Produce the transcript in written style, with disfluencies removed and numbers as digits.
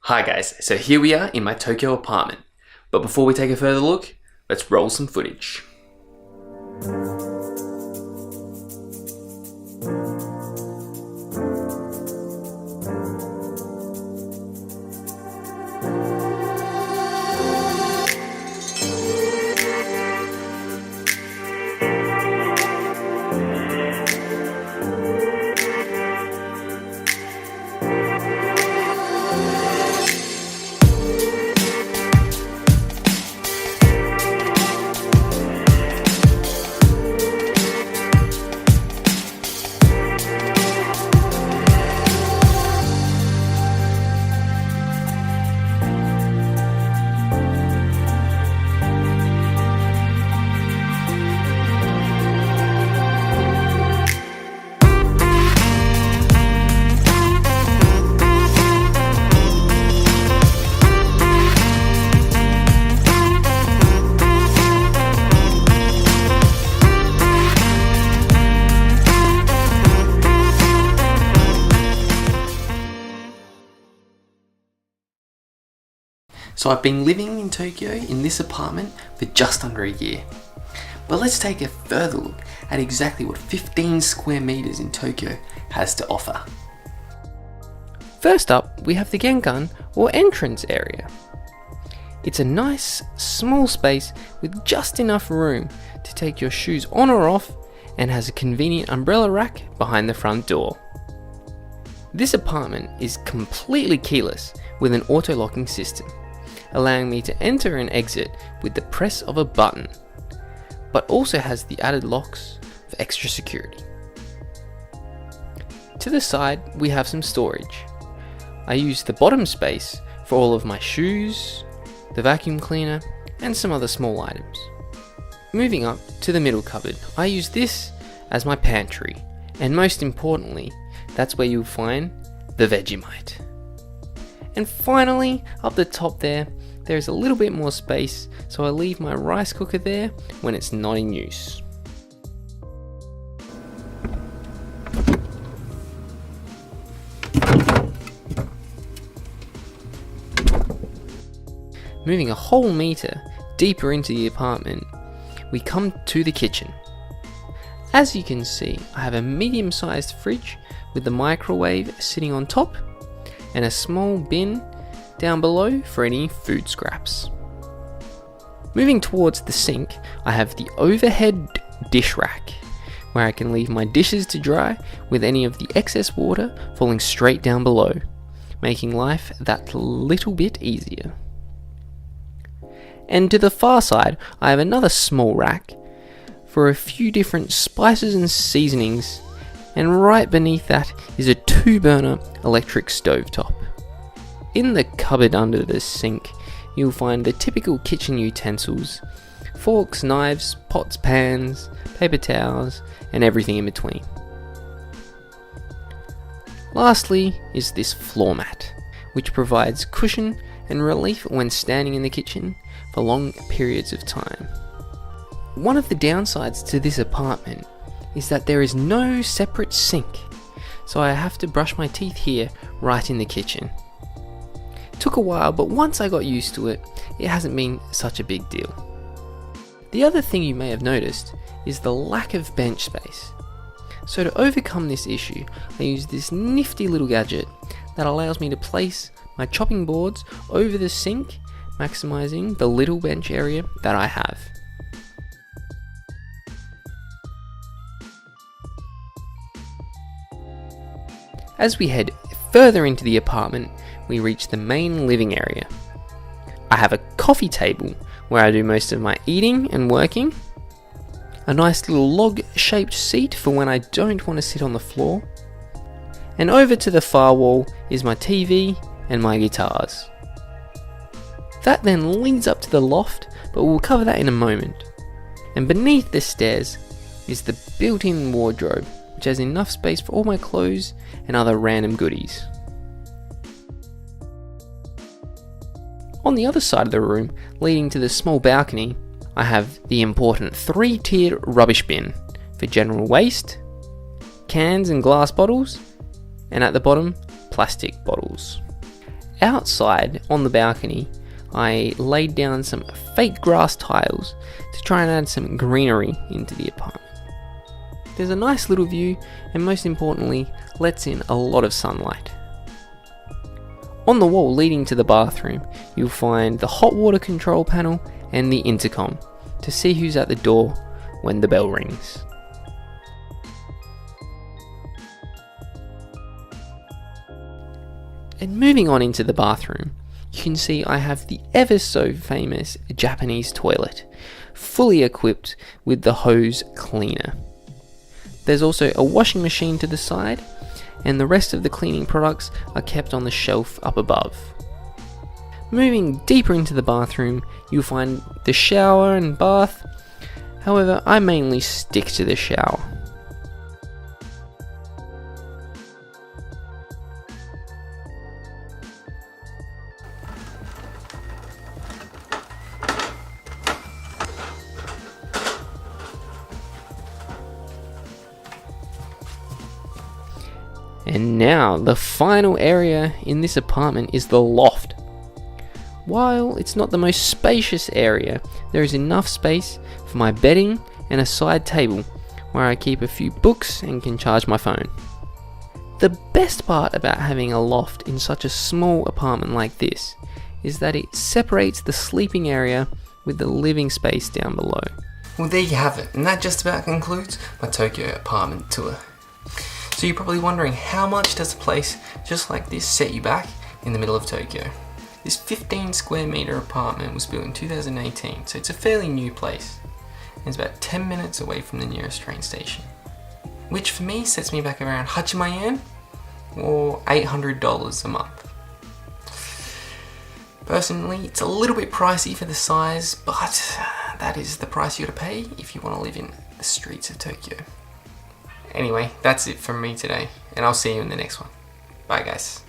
Hi guys, so here we are in my Tokyo apartment. But before we take a further look, let's roll some footage. So I've been living in Tokyo in this apartment for just under a year. But let's take a further look at exactly what 15 square meters in Tokyo has to offer. First up, we have the Genkan or entrance area. It's a nice, small space with just enough room to take your shoes on or off and has a convenient umbrella rack behind the front door. This apartment is completely keyless with an auto-locking system, allowing me to enter and exit with the press of a button, but also has the added locks for extra security. To the side, we have some storage. I use the bottom space for all of my shoes, the vacuum cleaner, and some other small items. Moving up to the middle cupboard, I use this as my pantry, and most importantly, that's where you'll find the Vegemite. And finally, up the top there's a little bit more space, so I leave my rice cooker there when it's not in use. Moving a whole meter deeper into the apartment, we come to the kitchen. As you can see, I have a medium-sized fridge with the microwave sitting on top and a small bin down below for any food scraps. Moving towards the sink, I have the overhead dish rack, where I can leave my dishes to dry with any of the excess water falling straight down below, making life that little bit easier. And to the far side, I have another small rack for a few different spices and seasonings, and right beneath that is a 2-burner electric stovetop. In the cupboard under the sink, you'll find the typical kitchen utensils: forks, knives, pots, pans, paper towels, and everything in between. Lastly is this floor mat, which provides cushion and relief when standing in the kitchen for long periods of time. One of the downsides to this apartment is that there is no separate sink, so I have to brush my teeth here right in the kitchen. Took a while, but once I got used to it, it hasn't been such a big deal. The other thing you may have noticed is the lack of bench space. So to overcome this issue, I use this nifty little gadget that allows me to place my chopping boards over the sink, maximizing the little bench area that I have. As we head further into the apartment, we reach the main living area. I have a coffee table where I do most of my eating and working, a nice little log-shaped seat for when I don't want to sit on the floor, and over to the far wall is my TV and my guitars. That then leads up to the loft, but we'll cover that in a moment. And beneath the stairs is the built-in wardrobe, which has enough space for all my clothes and other random goodies. On the other side of the room, leading to the small balcony, I have the important 3-tiered rubbish bin for general waste, cans and glass bottles, and at the bottom, plastic bottles. outside on the balcony, I laid down some fake grass tiles to try and add some greenery into the apartment. There's a nice little view, and most importantly, lets in a lot of sunlight. On the wall leading to the bathroom, you'll find the hot water control panel and the intercom to see who's at the door when the bell rings. And moving on into the bathroom, you can see I have the ever so famous Japanese toilet, fully equipped with the hose cleaner. There's also a washing machine to the side, and the rest of the cleaning products are kept on the shelf up above. Moving deeper into the bathroom, you'll find the shower and bath. However, I mainly stick to the shower. And now, the final area in this apartment is the loft. While it's not the most spacious area, there is enough space for my bedding and a side table where I keep a few books and can charge my phone. The best part about having a loft in such a small apartment like this is that it separates the sleeping area with the living space down below. Well, there you have it, and that just about concludes my Tokyo apartment tour. So you're probably wondering, how much does a place just like this set you back in the middle of Tokyo? This 15 square meter apartment was built in 2018, so it's a fairly new place. And it's about 10 minutes away from the nearest train station, which for me sets me back around Hachiman yen or $800 a month. Personally, it's a little bit pricey for the size, but that is the price you gotta pay if you want to live in the streets of Tokyo. Anyway, that's it from me today, and I'll see you in the next one. Bye guys.